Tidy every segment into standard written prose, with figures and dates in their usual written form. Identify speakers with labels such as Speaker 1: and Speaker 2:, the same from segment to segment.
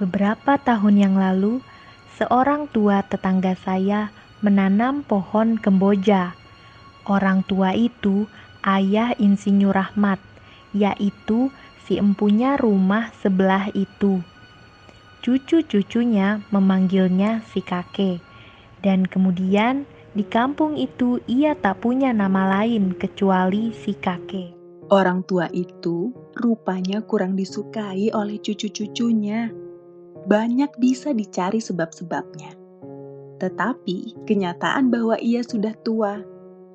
Speaker 1: Beberapa tahun yang lalu, seorang tua tetangga saya menanam pohon kemboja. Orang tua itu ayah Insinyur Rahmat, yaitu si empunya rumah sebelah itu. Cucu-cucunya memanggilnya si kakek, dan kemudian di kampung itu ia tak punya nama lain kecuali si kakek.
Speaker 2: Orang tua itu rupanya kurang disukai oleh cucu-cucunya. Banyak bisa dicari sebab-sebabnya. Tetapi kenyataan bahwa ia sudah tua,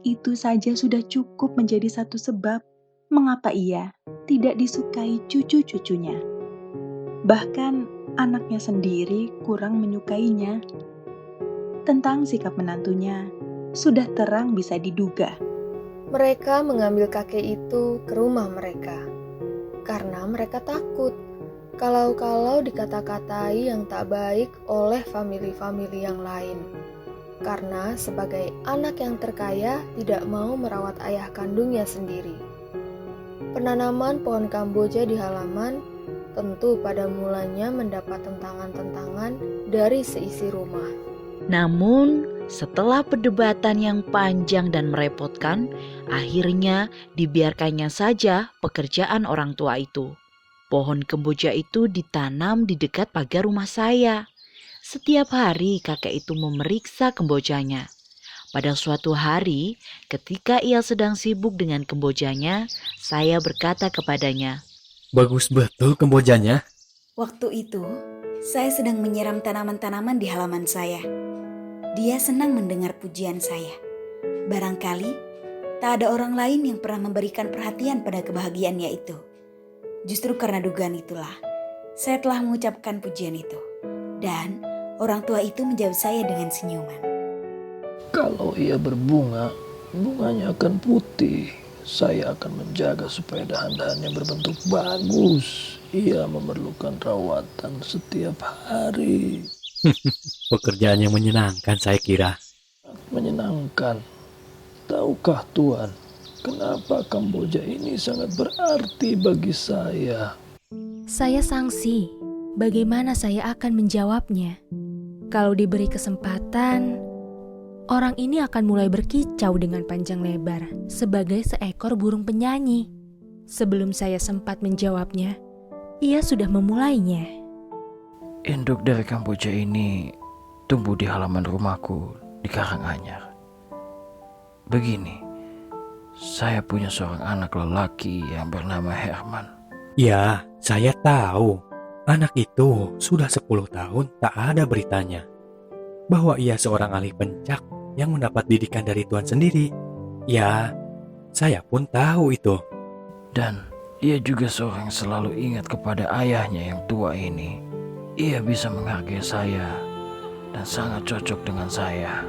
Speaker 2: itu saja sudah cukup menjadi satu sebab mengapa ia tidak disukai cucu-cucunya. Bahkan anaknya sendiri kurang menyukainya. Tentang sikap menantunya, sudah terang bisa diduga.
Speaker 3: Mereka mengambil kakek itu ke rumah mereka, karena mereka takut kalau-kalau dikata-katai yang tak baik oleh famili-famili yang lain. Karena sebagai anak yang terkaya tidak mau merawat ayah kandungnya sendiri. Penanaman pohon kamboja di halaman tentu pada mulanya mendapat tentangan-tentangan dari seisi rumah.
Speaker 4: Namun, setelah perdebatan yang panjang dan merepotkan, akhirnya dibiarkannya saja pekerjaan orang tua itu. Pohon kemboja itu ditanam di dekat pagar rumah saya. Setiap hari kakek itu memeriksa kembojanya. Pada suatu hari, ketika ia sedang sibuk dengan kembojanya, saya berkata kepadanya,
Speaker 5: Bagus betul kembojanya.
Speaker 6: Waktu itu, saya sedang menyiram tanaman-tanaman di halaman saya. Dia senang mendengar pujian saya. Barangkali tak ada orang lain yang pernah memberikan perhatian pada kebahagiaannya itu. Justru karena dugaan itulah, saya telah mengucapkan pujian itu. Dan orang tua itu menjawab saya dengan senyuman.
Speaker 7: Kalau ia berbunga, bunganya akan putih. Saya akan menjaga supaya dahan-dahannya berbentuk bagus. Ia memerlukan rawatan setiap hari.
Speaker 5: Pekerjaan yang menyenangkan saya kira.
Speaker 7: Menyenangkan. Tahukah Tuan, kenapa kamboja ini sangat berarti bagi saya?
Speaker 8: Saya sangsi. Bagaimana saya akan menjawabnya? Kalau diberi kesempatan, orang ini akan mulai berkicau dengan panjang lebar sebagai seekor burung penyanyi. Sebelum saya sempat menjawabnya, ia sudah memulainya.
Speaker 7: Induk dari kamboja ini tumbuh di halaman rumahku di Karanganyar. Begini, saya punya seorang anak lelaki yang bernama Herman.
Speaker 5: Ya, saya tahu. Anak itu sudah 10 tahun tak ada beritanya. Bahwa ia seorang ahli pencak yang mendapat didikan dari Tuhan sendiri. Ya, saya pun tahu itu.
Speaker 7: Dan ia juga seorang yang selalu ingat kepada ayahnya yang tua ini. Ia bisa menghargai saya dan sangat cocok dengan saya.